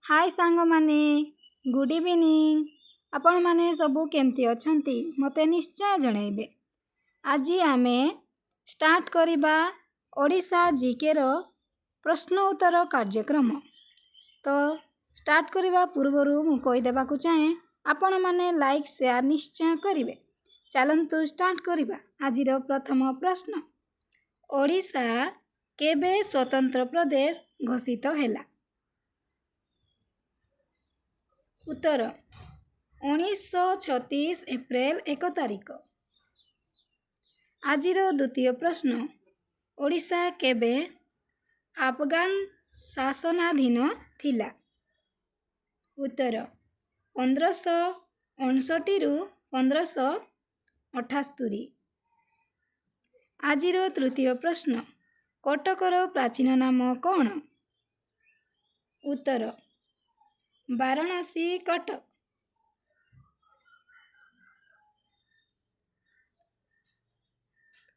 हाय सांग माने good evening. आपण माने सबू केमती अछंती मते निश्चय जणैबे। आज आमे स्टार्ट करिबा ओडिशा जीके रो प्रश्न उत्तर कार्यक्रम। तो स्टार्ट करिबा पूर्वरु मु कहि देबाकू चाहे आपण माने लाइक शेयर निश्चय करिवे। चलंतु स्टार्ट करिबा। आजिर प्रथम प्रश्न, ओडिशा केबे स्वतंत्र प्रदेश घोषित हैला? उत्तर 1936 एप्रिल 1 तारिख। आजिर द्वितीय प्रश्न, ओडिशा केबे अफगान शासनाधीन थिला? उत्तर 1559 रु 1578। आजिर तृतीय प्रश्न, कटकर प्राचीन नाम कौन? उत्तर वाराणसी कटक।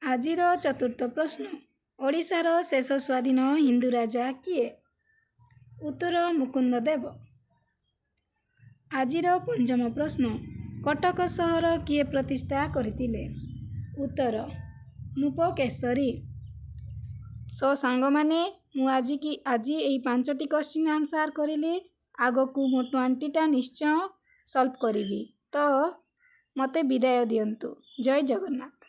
आजिर चतुर्थ प्रश्न, ओडिशार शेष स्वाधीन हिंदू राजा किए? उत्तर मुकुंद देव। आजिर पंचम प्रश्न, कटक सहर किए प्रतिष्ठा करथिले? उत्तर नृपकेशरी। सो सांग माने मु आज एई 5टी क्वेश्चन आंसर करिले। आगकू मो 20टा निश्चय सॉल्व करिवि। तो मते विदाय दियंतु। जय जगन्नाथ।